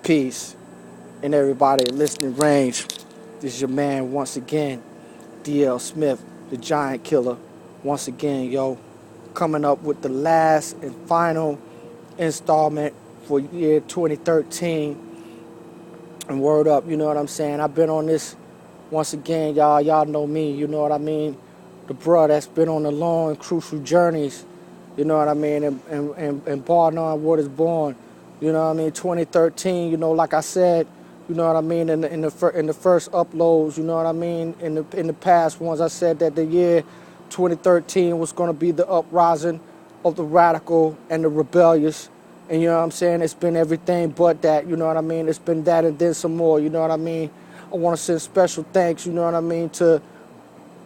Peace. And everybody listening range. This is your man once again, DL Smith, the Giant Killer. Once again, yo, coming up with the last and final installment for year 2013. And word up, you know what I'm saying? I've been on this once again, y'all. Y'all know me, you know what I mean? The bruh that's been on the long and crucial journeys, you know what I mean? And bar none what is born. You know what I mean? 2013, you know, like I said, you know what I mean, in the first uploads, you know what I mean, in the past ones, I said that the year 2013 was going to be the uprising of the radical and the rebellious. And you know what I'm saying? It's been everything but that, you know what I mean? It's been that and then some more, you know what I mean? I want to send special thanks, you know what I mean, to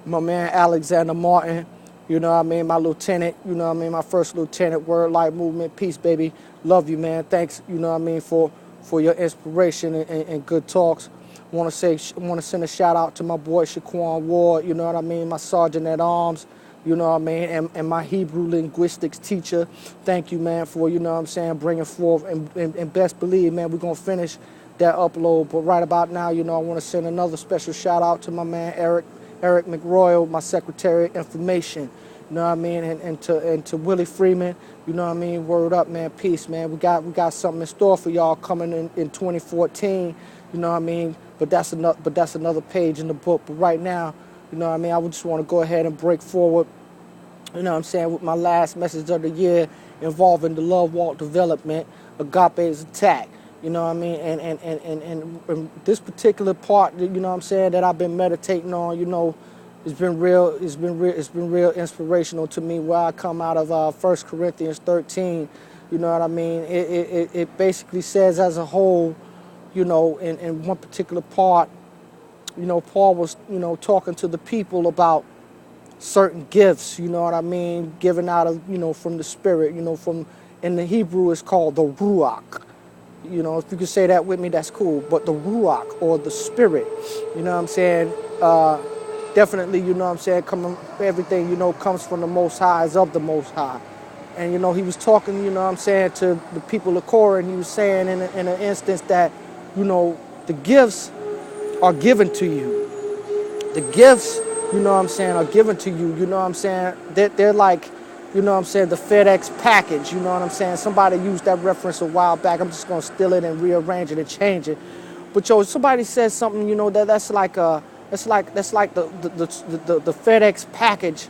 my man Alexander Martin, you know what I mean, my lieutenant, you know what I mean, my first lieutenant, Word Life Movement, peace, baby. Love you, man. Thanks, you know what I mean, for your inspiration and good talks. Want to send a shout out to my boy Shaquan Ward, you know what I mean, my sergeant at arms, you know what I mean, and my Hebrew linguistics teacher. Thank you, man, for, you know what I'm saying, bringing forth, and best believe, man, we're going to finish that upload. But right about now, you know, I want to send another special shout out to my man Eric McRoyal, my Secretary of Information, you know what I mean, and to Willie Freeman, you know what I mean, word up, man, peace, man. We got something in store for y'all coming in 2014, you know what I mean, but that's another page in the book. But right now, you know what I mean, I would just want to go ahead and break forward, you know what I'm saying, with my last message of the year involving the LoveWalk development, Agape's attack. You know what I mean? And this particular part, you know what I'm saying, that I've been meditating on, you know, it's been real inspirational to me, where I come out of 1 Corinthians 13, you know what I mean? It basically says as a whole, you know, in one particular part, you know, Paul was, you know, talking to the people about certain gifts, you know what I mean, given out of, you know, from the Spirit, you know, from, in the Hebrew it's called the Ruach. You know, if you could say that with me, that's cool. But the Ruach, or the Spirit, you know what I'm saying, definitely, you know what I'm saying, everything, you know, comes from the Most High, is of the Most High. And, you know, he was talking, you know what I'm saying, to the people of Korah, and he was saying in an instance that, you know, the gifts are given to you. The gifts, you know what I'm saying, are given to you, you know what I'm saying, they're like, you know what I'm saying, the FedEx package, you know what I'm saying. Somebody used that reference a while back. I'm just going to steal it and rearrange it and change it. But, yo, somebody says something, you know, that's like the FedEx package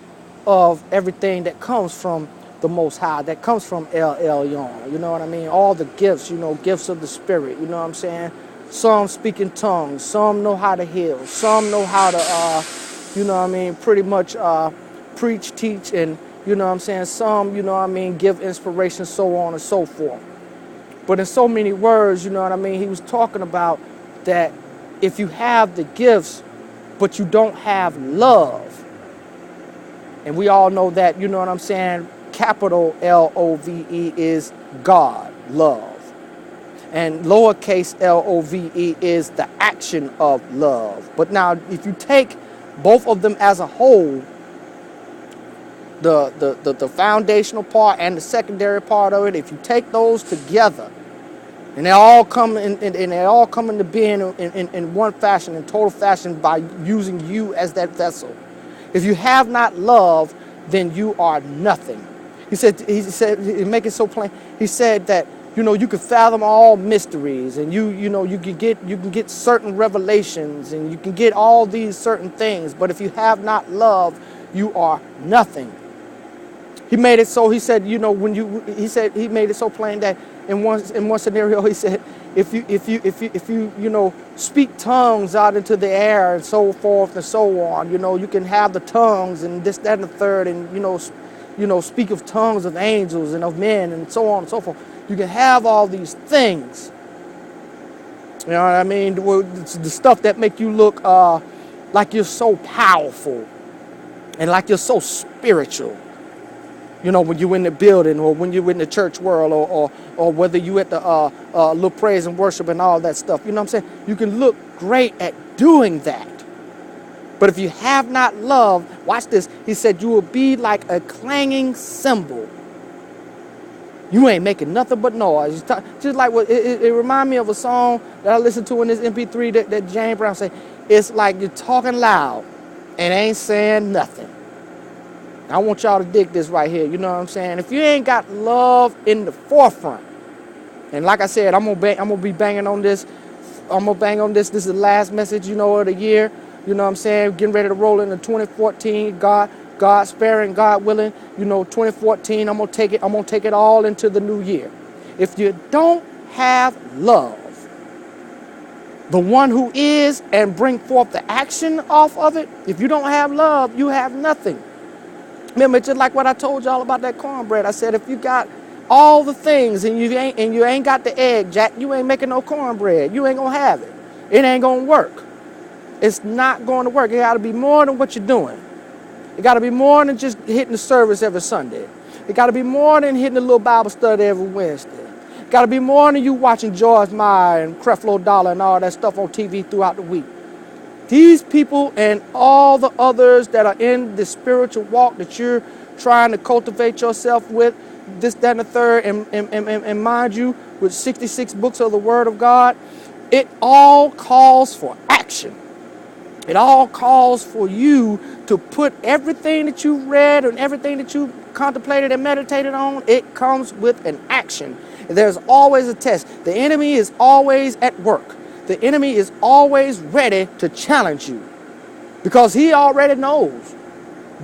of everything that comes from the Most High, that comes from El Elyon, you know what I mean? All the gifts, you know, gifts of the Spirit, you know what I'm saying? Some speak in tongues, some know how to heal, some know how to, you know what I mean, pretty much preach, teach, and, you know what I'm saying, some, you know what I mean, give inspiration, so on and so forth. But in so many words, you know what I mean, he was talking about that if you have the gifts, but you don't have love, and we all know that, you know what I'm saying, capital Love is God, love. And lowercase love is the action of love. But now, if you take both of them as a whole, the foundational part and the secondary part of it, if you take those together, and they all come into being in one fashion, in total fashion, by using you as that vessel. If you have not love, then you are nothing. He said, make it so plain. He said that, you know, you can fathom all mysteries, and you know, you can get certain revelations, and you can get all these certain things, but if you have not love, you are nothing. He made it so, he said, you know, he made it so plain that in one scenario, he said, if you you know, speak tongues out into the air and so forth and so on, you know, you can have the tongues and this, that, and the third, and, you know, speak of tongues of angels and of men and so on and so forth. You can have all these things. You know what I mean? The stuff that make you look like you're so powerful and like you're so spiritual. You know, when you're in the building, or when you're in the church world, or whether you at the little praise and worship and all that stuff. You know what I'm saying? You can look great at doing that. But if you have not love, watch this. He said you will be like a clanging cymbal. You ain't making nothing but noise. Just like what it remind me of a song that I listened to in this MP3 that James Brown said. It's like you're talking loud and ain't saying nothing. I want y'all to dig this right here. You know what I'm saying? If you ain't got love in the forefront, and like I said, I'm gonna be banging on this. I'm gonna bang on this. This is the last message, of the year. You know what I'm saying? Getting ready to roll into 2014. God sparing, God willing. 2014. I'm gonna take it all into the new year. If you don't have love, the one who is, and bring forth the action off of it. If you don't have love, you have nothing. Remember, just like what I told y'all about that cornbread. I said, if you got all the things and you ain't got the egg, Jack, you ain't making no cornbread. You ain't gonna have it. It ain't gonna work. It's not going to work. It got to be more than what you're doing. It got to be more than just hitting the service every Sunday. It got to be more than hitting the little Bible study every Wednesday. It got to be more than you watching George Meyer and Creflo Dollar and all that stuff on TV throughout the week. These people and all the others that are in the spiritual walk that you're trying to cultivate yourself with, this, that, and the third, and mind you, with 66 books of the Word of God, it all calls for action. It all calls for you to put everything that you read and everything that you contemplated and meditated on, it comes with an action. There's always a test. The enemy is always at work. The enemy is always ready to challenge you because he already knows.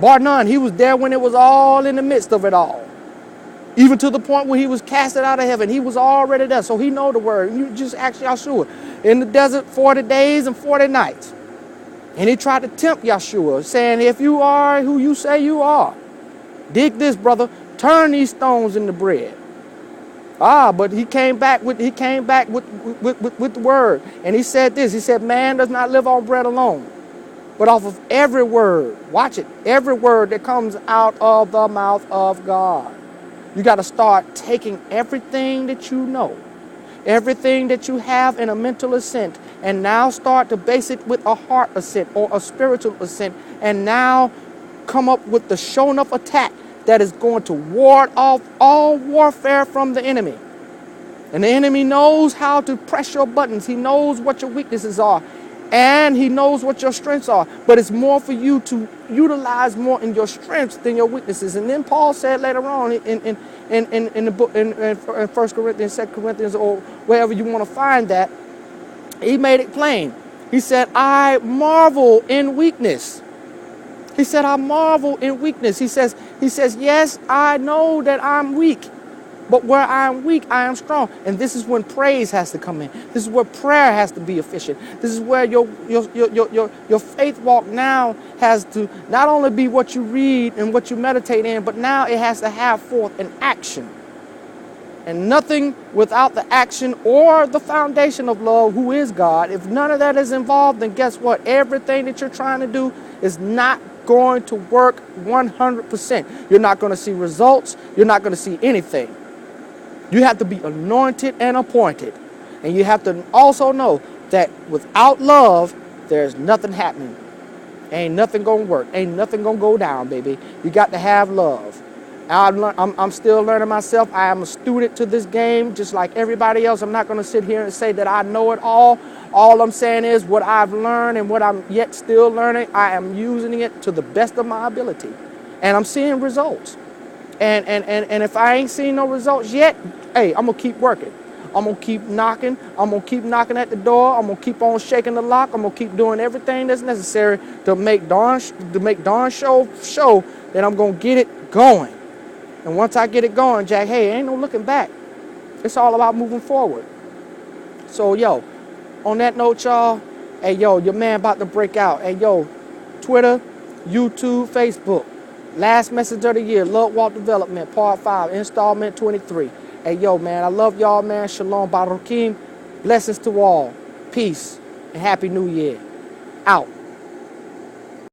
Bar none, he was there when it was all in the midst of it all. Even to the point where he was casted out of heaven, he was already there. So he know the word. You just ask Yahshua. In the desert 40 days and 40 nights. And he tried to tempt Yahshua, saying, if you are who you say you are, dig this, brother, turn these stones into bread. But he came back with the word. And he said this, he said, man does not live on bread alone, but off of every word. Watch it, every word that comes out of the mouth of God. You got to start taking everything that you know, everything that you have in a mental assent, and now start to base it with a heart assent or a spiritual assent, and now come up with the shown up attack that is going to ward off all warfare from the enemy. And the enemy knows how to press your buttons. He knows what your weaknesses are, and he knows what your strengths are. But it's more for you to utilize more in your strengths than your weaknesses. And then Paul said later on in the book in 1 Corinthians, 2 Corinthians, or wherever you want to find that, he made it plain. He said, I marvel in weakness. He said, I marvel in weakness. He says, yes, I know that I'm weak, but where I'm weak, I am strong. And this is when praise has to come in. This is where prayer has to be efficient. This is where your faith walk now has to not only be what you read and what you meditate in, but now it has to have forth an action. And nothing without the action or the foundation of love, who is God. If none of that is involved, then guess what? Everything that you're trying to do is not going to work 100%. You're not going to see results. You're not going to see anything. You have to be anointed and appointed. And you have to also know that without love, there's nothing happening. Ain't nothing going to work. Ain't nothing going to go down, baby. You got to have love. I'm still learning myself. I am a student to this game, just like everybody else. I'm not going to sit here and say that I know it all. All I'm saying is what I've learned and what I'm yet still learning, I am using it to the best of my ability. And I'm seeing results. And if I ain't seen no results yet, hey, I'm going to keep working. I'm going to keep knocking. I'm going to keep knocking at the door. I'm going to keep on shaking the lock. I'm going to keep doing everything that's necessary to make darn show that I'm going to get it going. And once I get it going, Jack, hey, ain't no looking back. It's all about moving forward. So, yo, on that note, y'all, hey, yo, your man about to break out. Hey, yo, Twitter, YouTube, Facebook. Last message of the year, LoveWalk Development, Part 5, Installment 23. Hey, yo, man, I love y'all, man. Shalom, Baruchim. Blessings to all. Peace, and Happy New Year. Out.